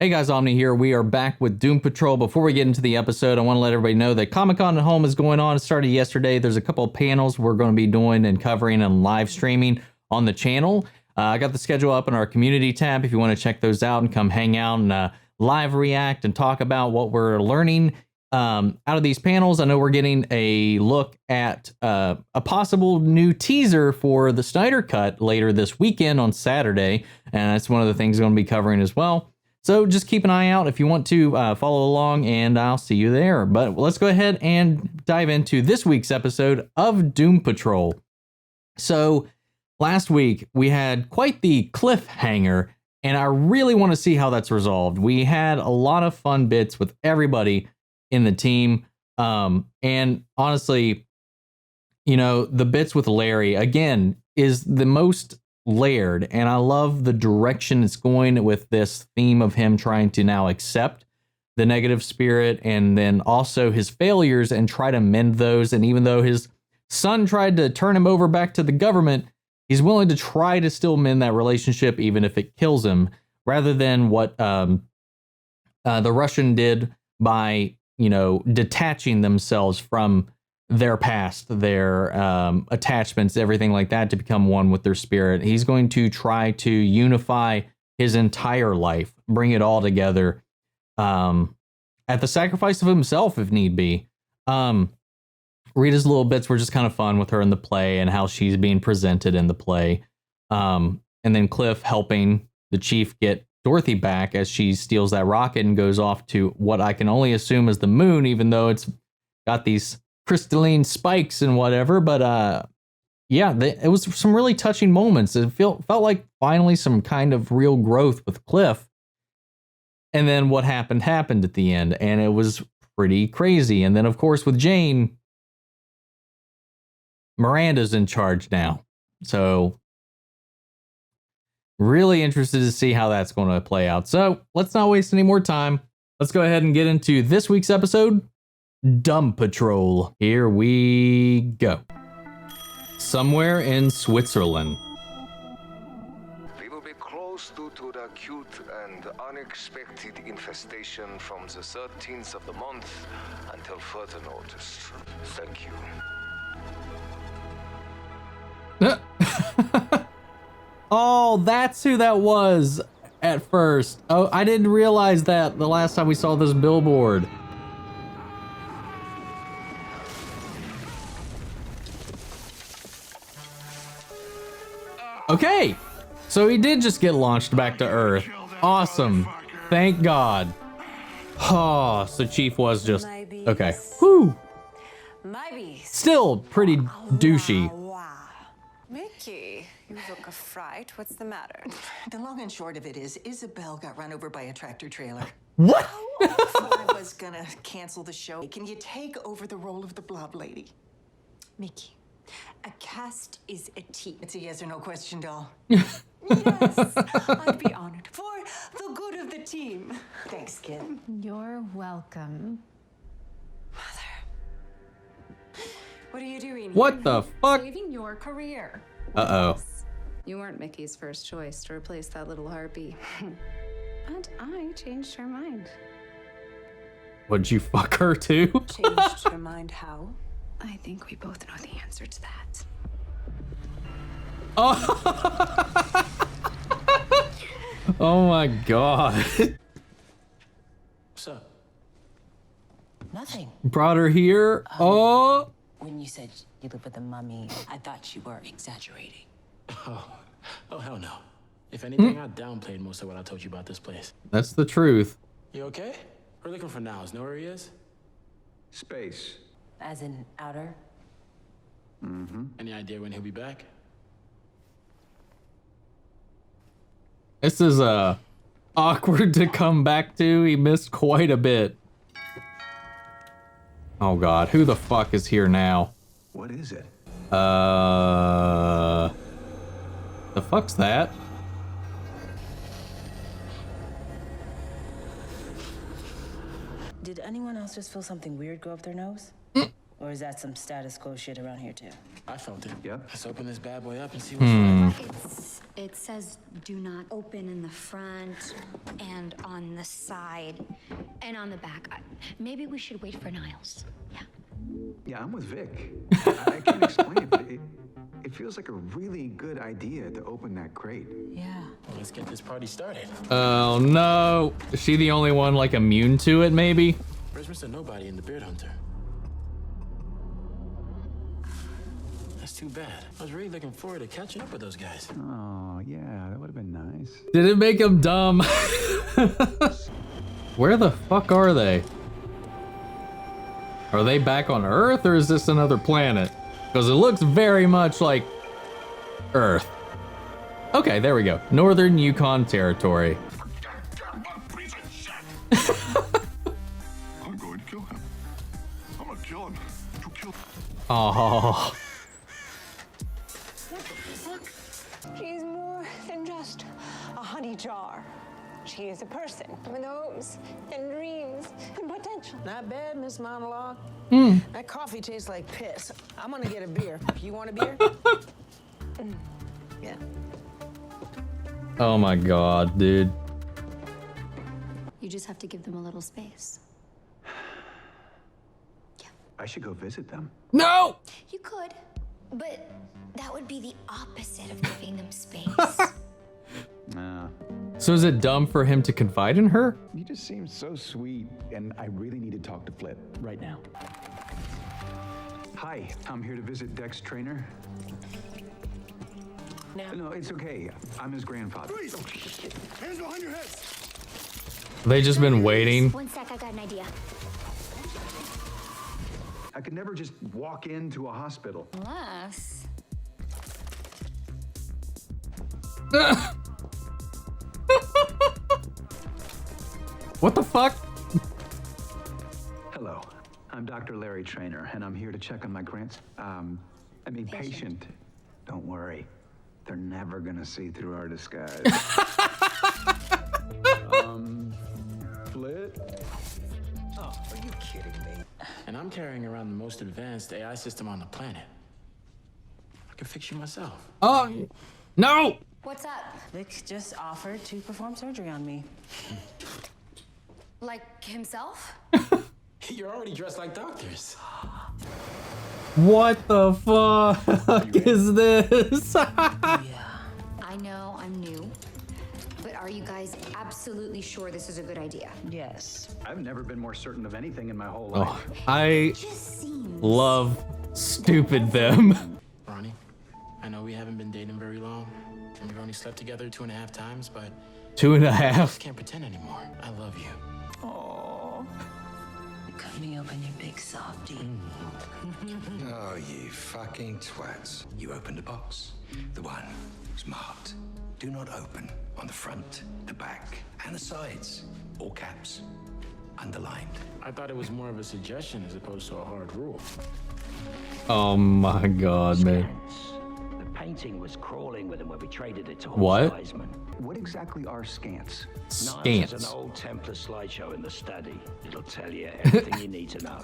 Hey guys, Omni here. We are back with Doom Patrol. Before we get into the episode, I want to let everybody know that Comic-Con at Home is going on. It started yesterday. There's a couple of panels we're going to be doing and covering and live streaming on the channel. I got the schedule up in our community tab if you want to check those out and come hang out and live react and talk about what we're learning out of these panels. I know we're getting a look at a possible new teaser for the Snyder Cut later this weekend on Saturday, and that's one of the things we're going to be covering as well. So just keep an eye out if you want to follow along, and I'll see you there. But let's go ahead and dive into this week's episode of Doom Patrol. So last week we had quite the cliffhanger, and I really want to see how that's resolved. We had a lot of fun bits with everybody in the team. And honestly, you know, the bits with Larry, again, is the most layered, and I love the direction it's going with this theme of him trying to now accept the negative spirit and then also his failures and try to mend those. And even though his son tried to turn him over back to the government, he's willing to try to still mend that relationship even if it kills him, rather than what the Russian did by, you know, detaching themselves from their past, their attachments, everything like that, to become one with their spirit. He's going to try to unify his entire life, bring it all together at the sacrifice of himself if need be. Rita's little bits were just kind of fun with her in the play and how she's being presented in the play. And then Cliff helping the chief get Dorothy back as she steals that rocket and goes off to what I can only assume is the moon, even though it's got these crystalline spikes and whatever. But yeah, it was some really touching moments. It felt like finally some kind of real growth with Cliff. And then what happened at the end, and it was pretty crazy. And then of course with Jane, Miranda's in charge now, so really interested to see how that's going to play out. So let's not waste any more time. Let's go ahead and get into this week's episode, Doom Patrol. Here we go. Somewhere in Switzerland. We will be close due to the acute and unexpected infestation from the 13th of the month until further notice. Thank you. Oh, that's who that was at first. Oh, I didn't realize that the last time we saw this billboard. Okay, so he did just get launched back to Earth. Awesome. Thank God. Oh, so Chief was just... Okay. Whew. Still pretty douchey. Mickey, you look a fright. What's the matter? The long and short of it is, Isabel got run over by a tractor trailer. What? So I was gonna cancel the show. Can you take over the role of the blob lady? Mickey, a cast is a team. It's a yes or no question, doll. Yes, I'd be honored for the good of the team. Thanks, kid. You're welcome. Mother, what are you doing here? What the fuck? Saving your career. Uh-oh. You weren't Mickey's first choice to replace that little harpy. But I changed her mind. Would you fuck her too? Changed her mind how? I think we both know the answer to that. Oh, oh my God. What's up? Nothing. Brought her here. Oh. When you said you live with a mummy, I thought you were exaggerating. Oh, hell no. If anything, I downplayed most of what I told you about this place. That's the truth. You okay? We're looking for Niles. Know where he is? Space. As in outer? Any idea when he'll be back? This is awkward to come back to. He missed quite a bit. Oh God, who the fuck is here now? What is it? The fuck's that? Did anyone else just feel something weird go up their nose? Or is that some status quo shit around here too? I felt it. Yep. Let's open this bad boy up and see what's what. It says do not open in the front and on the side and on the back. Maybe we should wait for Niles. Yeah. Yeah, I'm with Vic. I can't explain it, but it feels like a really good idea to open that crate. Yeah. Well, let's get this party started. Oh no. Is she the only one like immune to it maybe? Where's Mr. Nobody and the Beard Hunter? That's too bad. I was really looking forward to catching up with those guys. Oh, yeah, that would have been nice. Did it make him dumb? Where the fuck are they? Are they back on Earth or is this another planet? Because it looks very much like Earth. Okay, there we go. Northern Yukon Territory. I'm going to kill him. I'm gonna kill him. You kill him. Oh. She's more than just a honey jar. She is a person with hopes and dreams and potential. Not bad, Miss Monologue. That coffee tastes like piss. I'm gonna get a beer. You want a beer? Yeah. Oh my god, dude. You just have to give them a little space. I should go visit them. No! You could, but that would be the opposite of giving them space. Nah. So is it dumb for him to confide in her? You just seem so sweet, and I really need to talk to Flip right now. Hi, I'm here to visit Dex Trainer. No, it's okay. I'm his grandfather. Freeze! Hands behind your heads! They just been waiting. One sec, I got an idea. I could never just walk into a hospital. Unless... What the fuck? Hello, I'm Dr. Larry Trainer, and I'm here to check on my patient. Don't worry, they're never gonna see through our disguise. Flip? Oh, are you kidding me? And I'm carrying around the most advanced AI system on the planet. I can fix you myself. Oh, no! What's up? Vic just offered to perform surgery on me. Like himself? You're already dressed like doctors. What the fuck is this? I know I'm new, but are you guys absolutely sure this is a good idea? Yes. I've never been more certain of anything in my whole life. Oh, I Just seems... love stupid them. Ronnie, I know we haven't been dating very long, and we've only slept together 2.5 times, but 2.5. I just can't pretend anymore. I love you. Oh. Cut me open, you big softy. Oh, you fucking twats. You opened a box. The one was marked. Do not open on the front, the back, and the sides. All caps. Underlined. I thought it was more of a suggestion as opposed to a hard rule. Oh my god, man. The painting was crawling with him when we traded it to What? Horst Heisman. What exactly are scants? Niles has an old Templar slideshow in the study. It'll tell you everything you need to know.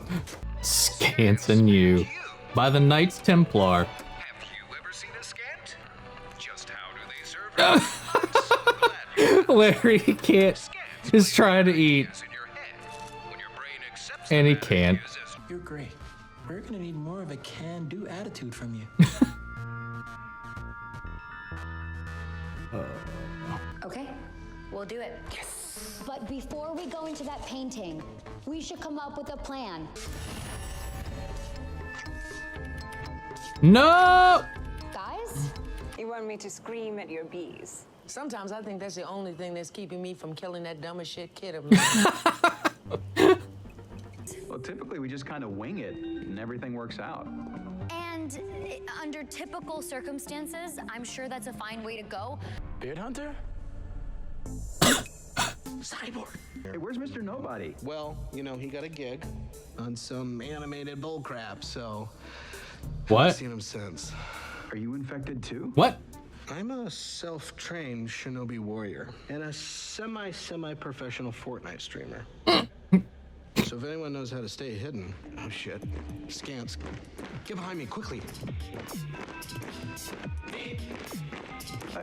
Scants and you. By the Knights Templar. Have you ever seen a scant? Just how do they serve it? Larry can't. He's trying to eat. And he can't. You're great. We're gonna need more of a can-do attitude from you. Okay, we'll do it. Yes. But before we go into that painting, we should come up with a plan. No! Guys? You want me to scream at your bees? Sometimes I think that's the only thing that's keeping me from killing that dumb as shit kid of mine. Well, typically we just kind of wing it, and everything works out. And under typical circumstances, I'm sure that's a fine way to go. Beard Hunter? Cyborg. Hey, where's Mr. Nobody? Well, you know, he got a gig on some animated bullcrap, so... What? Haven't seen him since. Are you infected too? What? I'm a self-trained shinobi warrior and a semi-professional Fortnite streamer. So if anyone knows how to stay hidden, oh shit. Scans. Get behind me, quickly.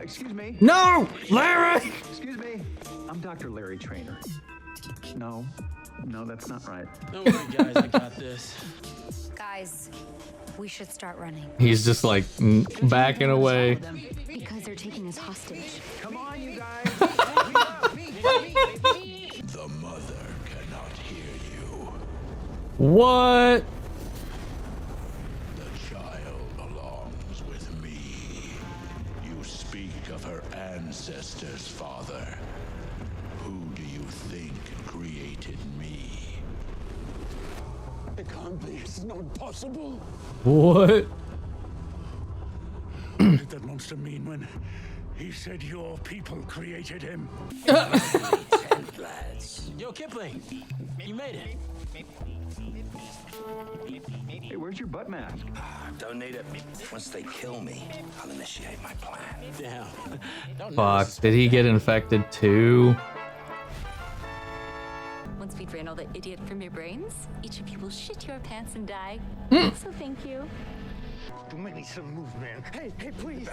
Excuse me. No, Larry. Excuse me. I'm Dr. Larry Trainer. No, that's not right. Don't worry, guys. I got this. Guys, we should start running. He's just like backing away. Because they're taking us hostage. Come on, you guys. The mother cannot hear you. What? The child belongs with me. You speak of her ancestors, Father. Who do you think created me? It can't be. It's not possible. What? What did that monster mean when he said your people created him? Yo, Kipling, you made it. Hey, where's your butt mask? Don't need it. Once they kill me, I'll initiate my plan. Damn. Don't Fuck, did he get infected too? Once we drain all the idiot from your brains, each of you will shit your pants and die. So thank you. Too many some move, man. Hey, please.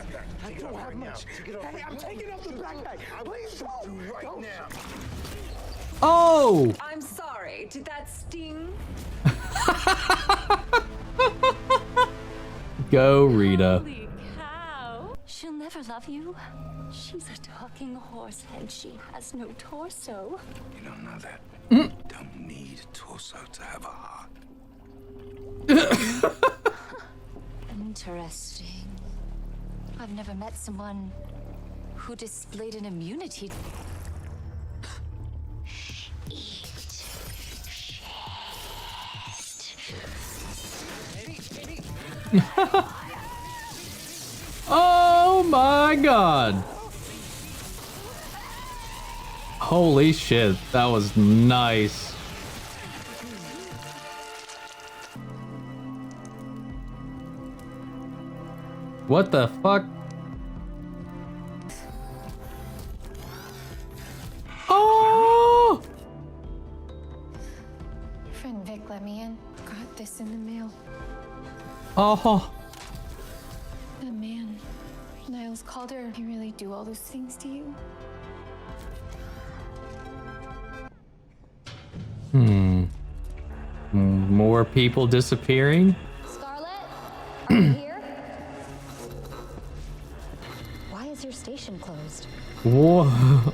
I don't have much. Hey, I'm taking off the backpack. Please don't. Right now. Oh! I'm sorry. Did that sting? Go, Rita. Holy cow. She'll never love you. She's a talking horse and she has no torso. You don't know that. Don't need a torso to have a heart. Interesting. I've never met someone who displayed an immunity. Oh my god. Holy shit, that was nice. What the fuck? Oh! Friend Vic let me in. Got this in the mail. Oh. The man, Niles Calder, he really do all those things to you? More people disappearing? Scarlet, are you here? Why is your station closed? Whoa.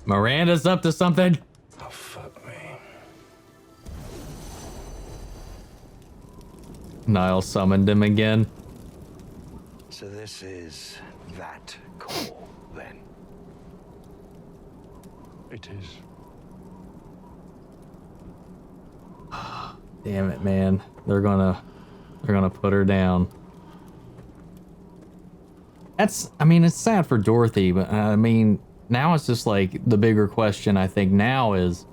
Miranda's up to something. Oh, fuck me. Niall summoned him again. So this is that call, then? It is. Damn it, man. They're gonna put her down. It's sad for Dorothy, but now it's just like the bigger question I think now is,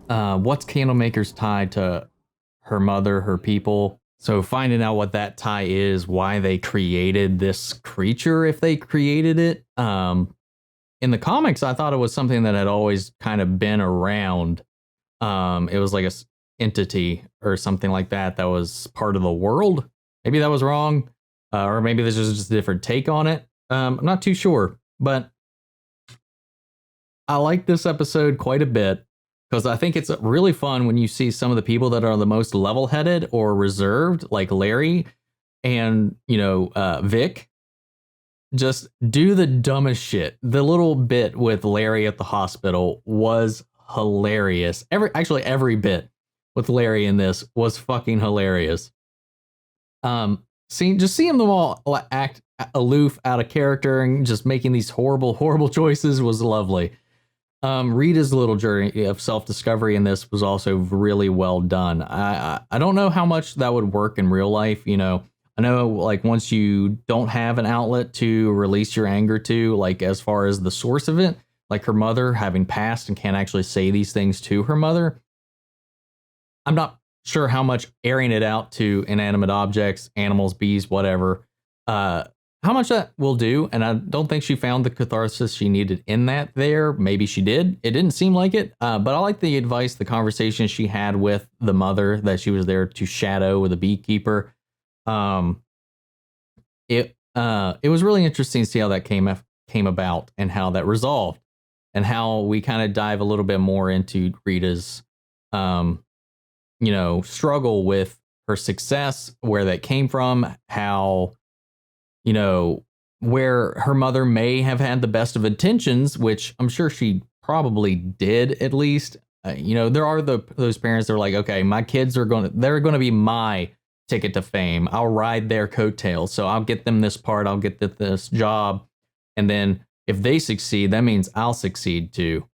what's Candlemaker's tie to her mother, her people? So finding out what that tie is, why they created this creature, if they created it. In the comics, I thought it was something that had always kind of been around. It was like a entity or something like that was part of the world. Maybe that was wrong. Or maybe this is just a different take on it. I'm not too sure, but I like this episode quite a bit because I think it's really fun when you see some of the people that are the most level-headed or reserved, like Larry and, Vic, just do the dumbest shit. The little bit with Larry at the hospital was hilarious. Every bit with Larry in this was fucking hilarious. Seeing them all act aloof, out of character, and just making these horrible choices was lovely. Rita's little journey of self-discovery in this was also really well done. I don't know how much that would work in real life. I know, like, once you don't have an outlet to release your anger to, like, as far as the source of it, like her mother having passed and can't actually say these things to her mother, I'm not sure how much airing it out to inanimate objects, animals, bees, whatever, How much that will do, and I don't think she found the catharsis she needed in that there. Maybe she did. It didn't seem like it, but I like the advice, the conversation she had with the mother that she was there to shadow with the beekeeper. It was really interesting to see how that came about and how that resolved, and how we kind of dive a little bit more into Rita's, struggle with her success, where that came from, how, where her mother may have had the best of intentions, which I'm sure she probably did at least. There are those parents that are like, okay, my kids they're going to be my ticket to fame. I'll ride their coattails. So I'll get them this part. I'll get this job. And then if they succeed, that means I'll succeed too.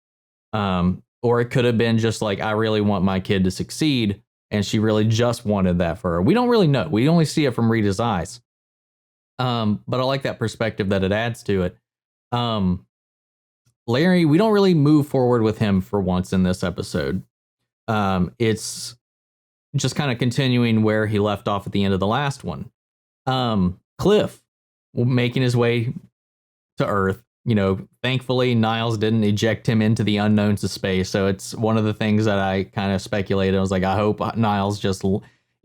Or it could have been just like, I really want my kid to succeed. And she really just wanted that for her. We don't really know. We only see it from Rita's eyes. But I like that perspective that it adds to it. Larry, we don't really move forward with him for once in this episode. It's just kind of continuing where he left off at the end of the last one. Cliff making his way to Earth. Thankfully, Niles didn't eject him into the unknowns of space. So it's one of the things that I kind of speculated. I was like, I hope Niles just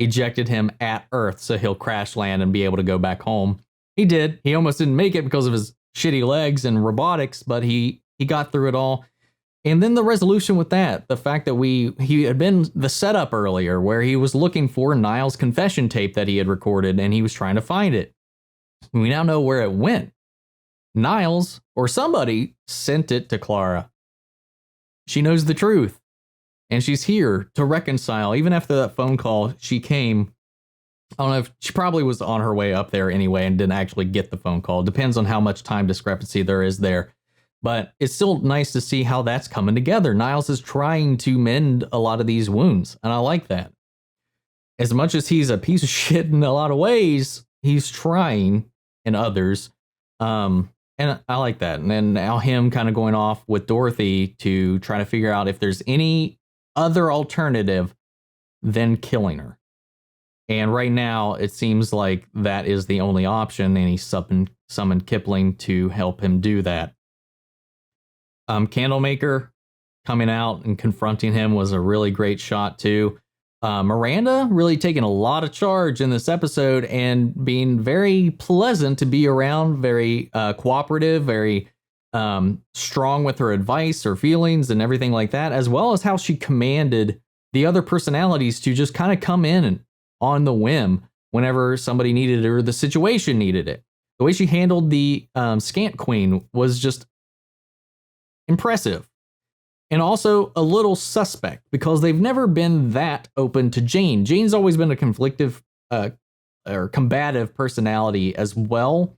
ejected him at Earth so he'll crash land and be able to go back home. He did. He almost didn't make it because of his shitty legs and robotics, but he got through it all. And then the resolution with that, the fact that he had been the setup earlier where he was looking for Niles' confession tape that he had recorded and he was trying to find it. We now know where it went. Niles or somebody sent it to Clara. She knows the truth and she's here to reconcile. Even after that phone call, she came. I don't know if she probably was on her way up there anyway and didn't actually get the phone call. Depends on how much time discrepancy there is there. But it's still nice to see how that's coming together. Niles is trying to mend a lot of these wounds, and I like that. As much as he's a piece of shit in a lot of ways, he's trying in others. And I like that. And then now him kind of going off with Dorothy to try to figure out if there's any other alternative than killing her. And right now, it seems like that is the only option, and he summoned Kipling to help him do that. Candlemaker coming out and confronting him was a really great shot, too. Miranda really taking a lot of charge in this episode and being very pleasant to be around, very cooperative, very strong with her advice, her feelings, and everything like that, as well as how she commanded the other personalities to just kind of come in and on the whim whenever somebody needed it or the situation needed it. The way she handled the Scant Queen was just impressive. And also a little suspect because they've never been that open to Jane. Jane's always been a conflictive or combative personality as well.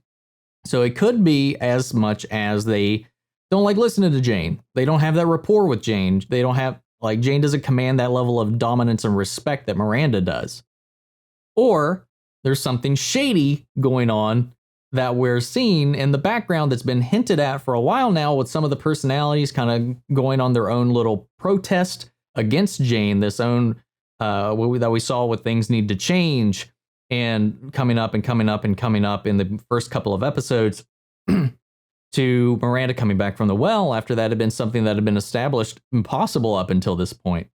So it could be as much as they don't like listening to Jane. They don't have that rapport with Jane. They don't have, like, Jane doesn't command that level of dominance and respect that Miranda does. Or there's something shady going on that we're seeing in the background that's been hinted at for a while now, with some of the personalities kind of going on their own little protest against Jane, this own that we saw with Things Need to Change, and coming up in the first couple of episodes to Miranda coming back from the well after that had been something that had been established impossible up until this point.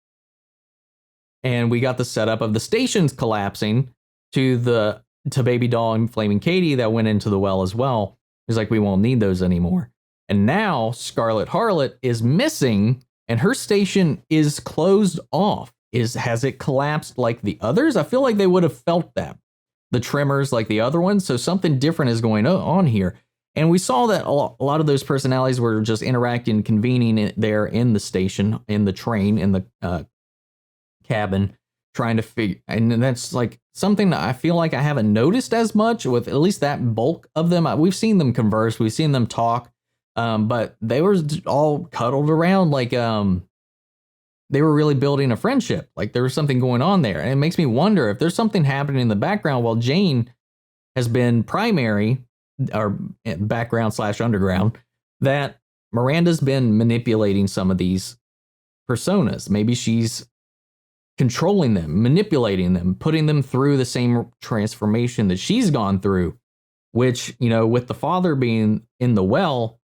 And we got the setup of the stations collapsing to Baby Doll and Flaming Katie that went into the well as well. It's like, we won't need those anymore. And now Scarlet Harlot is missing and her station is closed off. Has it collapsed like the others? I feel like they would have felt that. The tremors like the other ones. So something different is going on here. And we saw that a lot of those personalities were just interacting, convening there in the station, in the train, in the cabin, trying to figure, and that's like something that I feel like I haven't noticed as much with at least that bulk of them. We've seen them converse, we've seen them talk, but they were all cuddled around like they were really building a friendship. Like there was something going on there, and it makes me wonder if there's something happening in the background while Jane has been primary or background / underground, that Miranda's been manipulating some of these personas. Maybe she's controlling them, manipulating them, putting them through the same transformation that she's gone through. which, you know, with the father being in the well,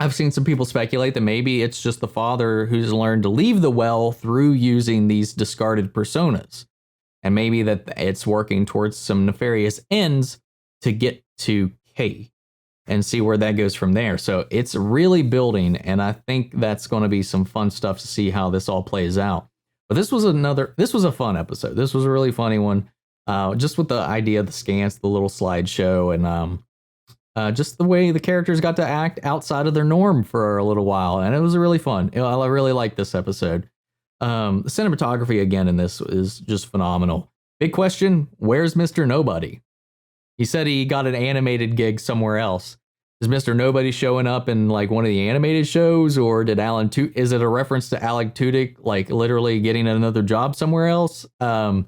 I've seen some people speculate that maybe it's just the father who's learned to leave the well through using these discarded personas. And maybe that it's working towards some nefarious ends to get to Kay and see where that goes from there. So it's really building, and I think that's going to be some fun stuff to see how this all plays out. But this was a fun episode. This was a really funny one. Just with the idea of the scans, the little slideshow, and just the way the characters got to act outside of their norm for a little while. And it was really fun. I really liked this episode. The cinematography again in this is just phenomenal. Big question, where's Mr. Nobody? He said he got an animated gig somewhere else. Is Mr. Nobody showing up in like one of the animated shows, or did is it a reference to Alec Tudyk, like literally getting another job somewhere else? I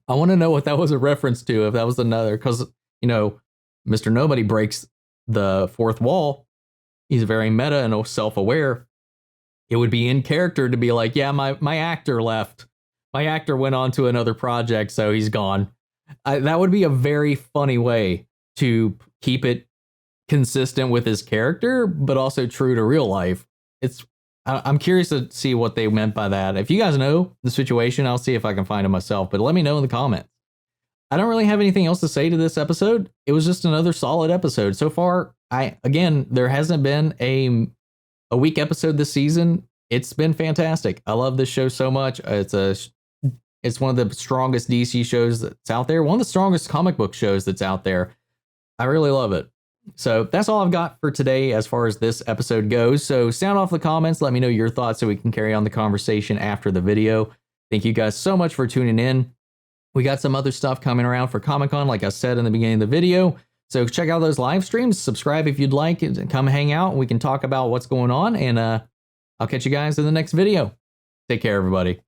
want to know what that was a reference to, if that was another, because, you know, Mr. Nobody breaks the fourth wall. He's very meta and self-aware. It would be in character to be like, yeah, my actor left. My actor went on to another project, so he's gone. That would be a very funny way to keep it consistent with his character, but also true to real life. I'm curious to see what they meant by that. If you guys know the situation, I'll see if I can find it myself, but let me know in the comments. I don't really have anything else to say to this episode. It was just another solid episode. So far, there hasn't been a weak episode this season. It's been fantastic. I love this show so much. It's one of the strongest DC shows that's out there. One of the strongest comic book shows that's out there. I really love it. So that's all I've got for today as far as this episode goes. So sound off the comments. Let me know your thoughts so we can carry on the conversation after the video. Thank you guys so much for tuning in. We got some other stuff coming around for Comic-Con, like I said in the beginning of the video. So check out those live streams. Subscribe if you'd like, and come hang out. We can talk about what's going on, and I'll catch you guys in the next video. Take care, everybody.